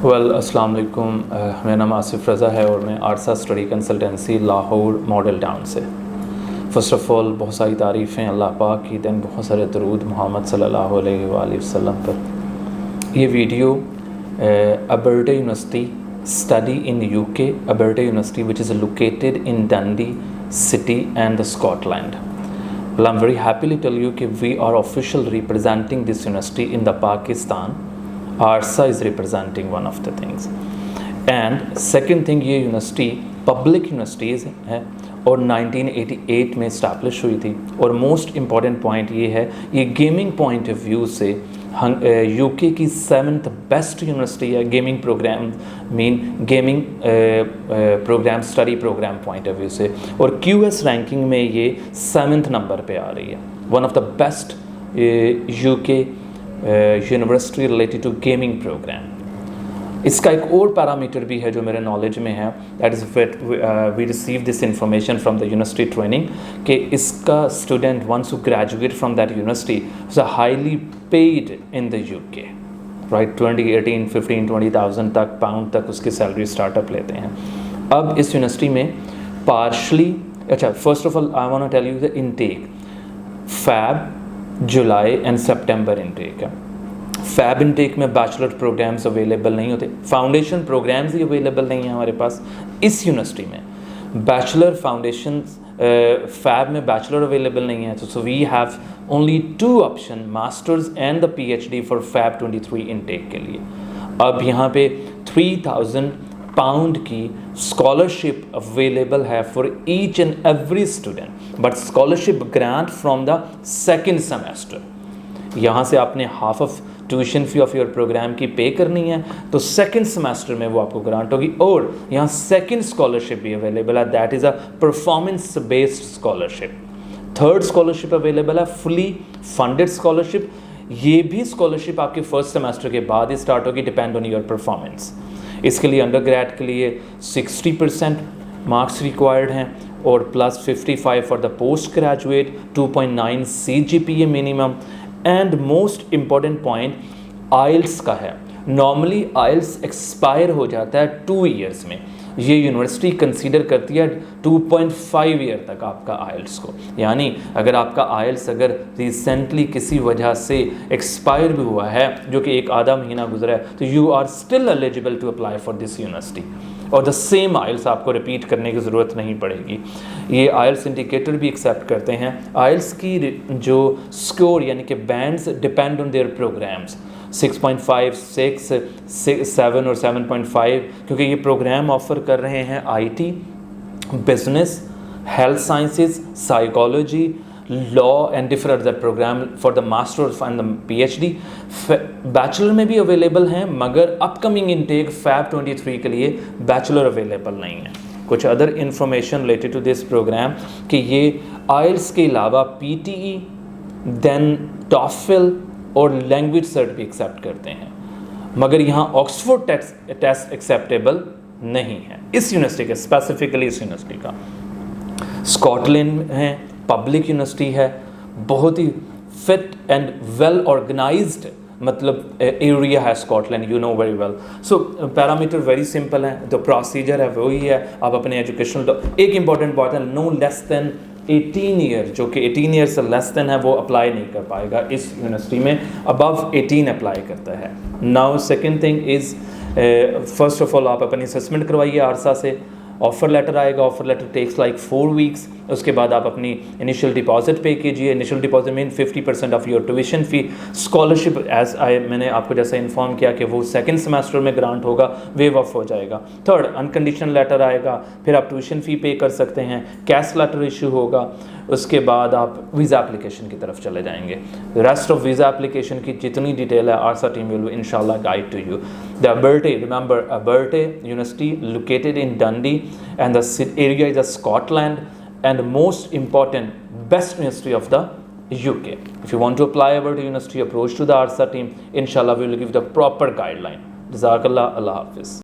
अस्सलाम वालेकुम। मेरा नाम आसिफ रज़ा है और मैं आरसा study consultancy Lahore model town से। फ़र्स्ट ऑफ़ ऑल बहुत सारी तारीफ़ें अल्लाह पाक की, दैन बहुत सारे दरूद मोहम्मद सल्लल्लाहु अलैहि वसल्लम पर। ये video Abertay University study in UK, Abertay University which is located in Dundee city and Scotland. Well, I'm very happy to tell you that we are officially representing this university in the Pakistan. ARSA is representing one of the things. And second thing, ये university public universities है और 1988 में establish हुई थी। और most important point ये है, ये गेमिंग पॉइंट ऑफ व्यू से यूके की 7th बेस्ट यूनिवर्सिटी है gaming programme gaming programme study programme point of view से। और QS रैंकिंग में ये 7th नंबर पे आ रही है, one of the best UK university related to gaming programme. इसका एक और पैरामीटर भी है जो मेरे नॉलेज में है, that is we receive this information from the university training कि इसका student once who graduate from that university is highly paid in the UK, right. 18,15,20,000 तक पाउंड तक उसकी सैलरी स्टार्टअप लेते हैं। अब इस यूनिवर्सिटी में partially first of all I want to tell you the intake. Feb, जुलाई एंड सितंबर इनटेक है। फैब इनटेक में बैचलर प्रोग्राम्स अवेलेबल नहीं होते, फाउंडेशन प्रोग्राम्स ही अवेलेबल नहीं है हमारे पास इस यूनिवर्सिटी में। बैचलर फाउंडेशन फैब में बैचलर अवेलेबल नहीं है, तो so we have only 2 option, masters and the PhD for Feb 23 intake के लिए। अब यहाँ पे 3,000 पाउंड की स्कॉलरशिप अवेलेबल है for each and every student, but scholarship grant from the second semester. यहाँ से आपने half of tuition fee of your programme की पे करनी है, तो सेकेंड सेमेस्टर में वो आपको ग्रांट होगी। और यहाँ सेकेंड स्कॉलरशिप भी अवेलेबल है, that is a performance based scholarship. Third scholarship available है, फुली फंडेड स्कॉलरशिप। ये भी स्कॉलरशिप आपके फर्स्ट सेमेस्टर के बाद ही स्टार्ट होगी, डिपेंड ऑन योर परफॉर्मेंस। इसके लिए अंडर ग्रेड के लिए 60% मार्क्स रिक्वायर्ड हैं और plus 55 for the post graduate, 2.9 CGPA minimum. And most important point IELTS का है। नॉर्मली आइल्स एक्सपायर हो जाता है 2 ईयर्स में, ये यूनिवर्सिटी कंसीडर करती है 2.5 ईयर तक आपका आइल्स को। यानी अगर आपका आइल्स अगर रिसेंटली किसी वजह से एक्सपायर भी हुआ है, जो कि एक आधा महीना गुजरा है, तो you are still eligible to apply for this university. और द सेम आइल्स आपको रिपीट करने की ज़रूरत नहीं पड़ेगी। ये आइल्स इंडिकेटर भी एक्सेप्ट करते हैं। आइल्स की जो स्कोर यानी कि bands depend on their programmes, 6.5, 6, 7 और 7.5, क्योंकि ये प्रोग्राम ऑफर कर रहे हैं IT, business, health sciences, psychology, law and different other programme for the masters and the PhD। Bachelor में भी अवेलेबल हैं, मगर अपकमिंग इनटेक फैब 23 के लिए बैचलर अवेलेबल नहीं है। कुछ other information related to this programme कि ये आइल्स के अलावा PTE, देन TOEFL और लैंग्वेज सर्ट भी एक्सेप्ट करते हैं, मगर यहाँ ऑक्सफोर्ड टेस्ट एक्सेप्टेबल नहीं है इस यूनिवर्सिटी का, स्पेसिफिकली इस यूनिवर्सिटी का। स्कॉटलैंड है, पब्लिक यूनिवर्सिटी है, बहुत ही फिट एंड वेल ऑर्गेनाइज्ड मतलब एरिया है Scotland, you know very well. So parameter very simple है, जो प्रोसीजर है वही है। आप अपने एजुकेशनल, एक इंपॉर्टेंट बात है, नो लेस देन 18 ईयर, जो कि 18 ईयर से लेस देन है वो अप्लाई नहीं कर पाएगा इस यूनिवर्सिटी में, अबव 18 अप्लाई करता है। Now second thing is, first of all आप अपनी असेसमेंट करवाइए आरसा से, ऑफ़र लेटर आएगा, offer letter takes like 4 weeks. उसके बाद आप अपनी इनिशियल डिपॉजिट पे कीजिए। Initial deposit mean 50% of your tuition fee. Scholarship मैंने आपको जैसे इन्फॉर्म किया कि वो सेकंड सेमेस्टर में ग्रांट होगा, वेव ऑफ हो जाएगा। थर्ड, अनकंडीशनल लेटर आएगा, फिर आप ट्यूशन फ़ी पे कर सकते हैं। कैश लेटर इशू होगा, उसके बाद आप वीज़ा एप्लीकेशन की तरफ चले जाएंगे। रेस्ट ऑफ वीज़ा एप्लीकेशन की जितनी डिटेल है आरसा टीम विल इंशाल्लाह guide to you. The Abertay, remember Abertay university located in Dundee and the area is Scotland, and most important best university of the UK. If you want to apply our university, approach to the ARSA team. Inshallah we will give the proper guideline. Jazakallah, Allah Hafiz.